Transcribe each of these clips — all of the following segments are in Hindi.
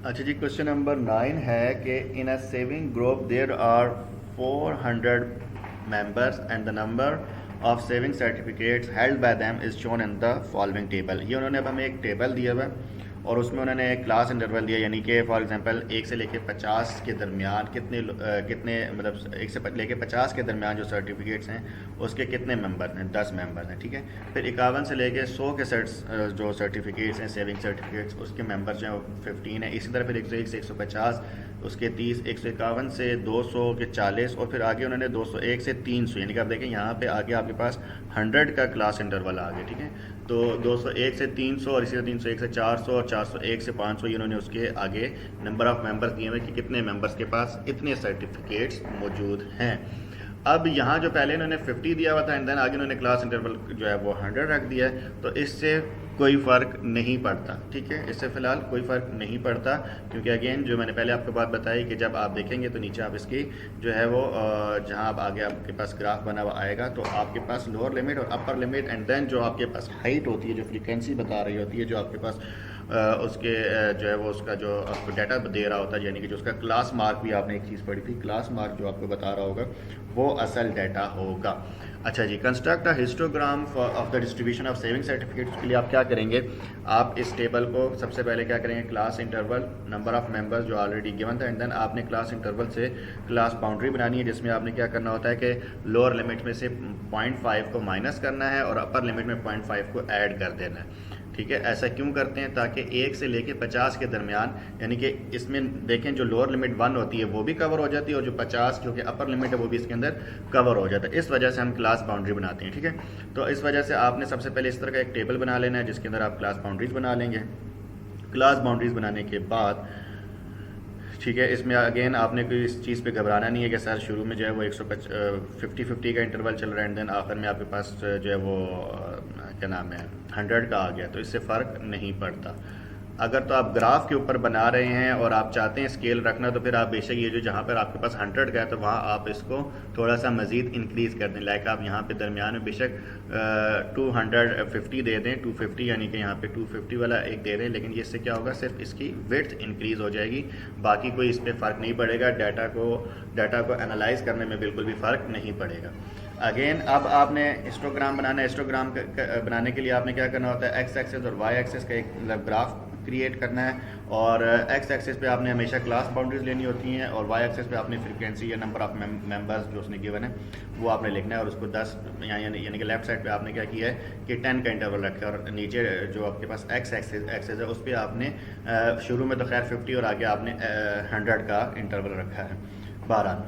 अच्छा जी, क्वेश्चन नंबर 9 है कि in a saving group there are 400 members and the number of saving certificates held by them is shown in the following table। ये उन्होंने अब हमें एक टेबल दिया हुआ है और उसमें उन्होंने एक क्लास इंटरवल दिया, यानी कि फॉर एग्जांपल 1 से लेके 50 के दरमियान कितने मतलब 1 से लेके 50 के दरमियान जो सर्टिफिकेट्स हैं उसके कितने मेंबर हैं, 10 मेंबर हैं, ठीक है। फिर 51 से लेके 100 के जो सर्टिफिकेट्स हैं सेविंग सर्टिफिकेट्स उसके मेंबर जो हैं वो 15 है। इसी तरह फिर 101 से 150 उसके 30, 151 से 200 के 40 और फिर आगे उन्होंने 201 से 300, यानी कि आप देखें यहाँ पे आगे आपके पास 100 का क्लास इंटरवल आ गया, ठीक है। तो 201 से 300 और इसी तरह 301 से 400 और 401 से 500 ये उन्होंने उसके आगे नंबर ऑफ़ मेंबर्स दिए हुए कि कितने मेंबर्स के पास इतने सर्टिफिकेट्स मौजूद हैं। अब यहाँ जो पहले इन्होंने 50 दिया हुआ था एंड देन आगे उन्होंने क्लास इंटरवल जो है वो 100 रख दिया है, तो इससे कोई फ़र्क नहीं पड़ता, ठीक है। इससे फ़िलहाल कोई फ़र्क नहीं पड़ता क्योंकि अगेन जो मैंने पहले आपको बात बताई कि जब आप देखेंगे तो नीचे आप इसकी जो है वो जहाँ आप आगे आपके पास ग्राफ बना हुआ आएगा तो आपके पास लोअर लिमिट और अपर लिमिट एंड देन जो आपके पास हाइट होती है, जो फ्रीक्वेंसी बता रही होती है, जो आपके पास उसके जो है वो उसका जो आपको डाटा दे रहा होता है, यानी कि जो उसका क्लास मार्क भी आपने एक चीज़ पढ़ी थी, क्लास मार्क जो आपको बता रहा होगा वो असल डाटा होगा। अच्छा जी, construct a histogram of the distribution of saving certificates के लिए आप क्या करेंगे, आप इस टेबल को सबसे पहले क्या करेंगे, class interval number of members जो ऑलरेडी गिवन था एंड देन आपने क्लास इंटरवल से क्लास बाउंड्री बनानी है जिसमें आपने क्या करना होता है कि लोअर लिमिट में से 0.5 को माइनस करना है और अपर लिमिट में 0.5 को ऐड कर देना है, ठीक है। ऐसा क्यों करते हैं, ताकि 1 से लेके 50 के दरमियान, यानी कि इसमें देखें जो लोअर लिमिट 1 होती है वो भी कवर हो जाती है और जो 50 जो कि अपर लिमिट है वो भी इसके अंदर कवर हो जाता है। इस वजह से हम क्लास बाउंड्री बनाते हैं, ठीक है। तो इस वजह से आपने सबसे पहले इस तरह का एक टेबल बना लेना है जिसके अंदर आप क्लास बाउंड्रीज बना लेंगे। क्लास बाउंड्रीज बनाने के बाद ठीक है, इसमें अगेन आपने कोई इस चीज़ पे घबराना नहीं है कि सर शुरू में जो है वो 150 का इंटरवल चल रहा है एंड देन आखिर में आपके पास जो है वो क्या नाम है 100 का आ गया, तो इससे फ़र्क नहीं पड़ता। अगर तो आप ग्राफ के ऊपर बना रहे हैं और आप चाहते हैं स्केल रखना तो फिर आप बेशक ये जो जहाँ पर आपके पास 100 का है तो वहाँ आप इसको थोड़ा सा मज़ीद इंक्रीज़ कर दें, लाइक आप यहाँ पे दरमियान में बेशक 250 दे दें, 250 यानी कि यहाँ पे 250 वाला एक दे दें, लेकिन इससे क्या होगा, सिर्फ इसकी विड्थ इंक्रीज़ हो जाएगी, बाकी कोई इस पर फ़र्क नहीं पड़ेगा। डाटा को एनालाइज करने में बिल्कुल भी फ़र्क नहीं पड़ेगा। अगेन अब आपने हिस्टोग्राम बनाना है, हिस्टोग्राम बनाने के लिए आपने क्या करना होता है, एक्स एक्सेस और वाई एक्सेस का एक ग्राफ क्रिएट करना है और एक्स एक्सेस पे आपने हमेशा क्लास बाउंड्रीज लेनी होती हैं और वाई एक्सेस पे आपने फ्रीक्वेंसी या नंबर ऑफ मेंबर्स जो उसने गिवन है वो आपने लिखना है और उसको 10 यानी कि लेफ्ट साइड पे आपने क्या किया है कि 10 का इंटरवल रखा है और नीचे जो आपके पास एक्स एक्सेस है उस पर आपने शुरू में तो खैर 50 और आगे आपने 100 का इंटरवल रखा है 12।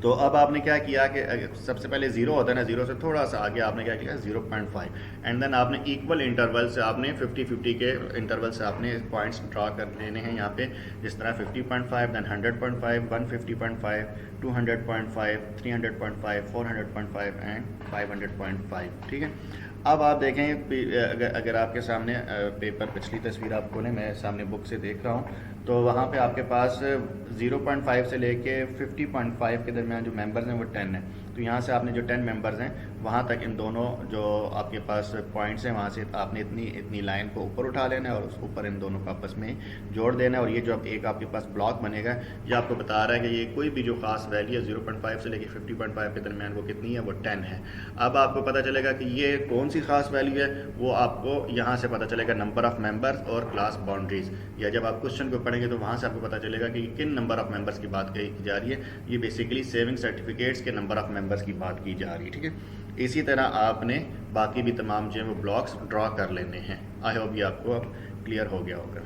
तो अब आपने क्या किया कि सबसे पहले 0 होता है ना, 0 से थोड़ा सा आगे आपने क्या किया 0.5 एंड देन आपने इक्वल इंटरवल से आपने 50-50 के इंटरवल से आपने पॉइंट्स ड्रा कर लेने हैं यहाँ पे, जिस तरह 50.5 देन 100.5 150.5 200.5 300.5 400.5 एंड 500.5, ठीक है। अब आप देखें अगर आपके सामने पेपर पिछली तस्वीर आप खोलें, मैं सामने बुक से देख रहा हूँ, तो वहाँ पे आपके पास 0.5 से लेके 50.5 के दरमियान जो मेंबर्स हैं वो 10 है। तो यहाँ से आपने जो 10 मेंबर्स हैं वहाँ तक इन दोनों जो आपके पास पॉइंट्स हैं वहाँ से आपने इतनी लाइन को ऊपर उठा लेना है और उस ऊपर इन दोनों को आपस में जोड़ देना है और ये जो अब एक आपके पास ब्लॉक बनेगा ये आपको बता रहा है कि ये कोई भी जो खास वैल्यू है 0.5 से लेके 50.5 के दरमियान वो कितनी है, वो 10 है। अब आपको पता चलेगा कि ये कौन सी खास वैल्यू है, वो आपको यहाँ से पता चलेगा नंबर ऑफ़ मेंबर्स और क्लास बाउंड्रीज, या जब आप क्वेश्चन को पढ़ेंगे तो वहाँ से आपको पता चलेगा कि किन नंबर ऑफ़ मेंबर्स की बात की जा रही है। ये बेसिकली सेविंग सर्टिफिकेट्स के नंबर ऑफ़ मेंबर्स की बात की जा रही है, ठीक है। इसी तरह आपने बाकी भी तमाम जो है वो ब्लॉक्स ड्रॉ कर लेने हैं। आई होप ये आपको अब क्लियर हो गया होगा।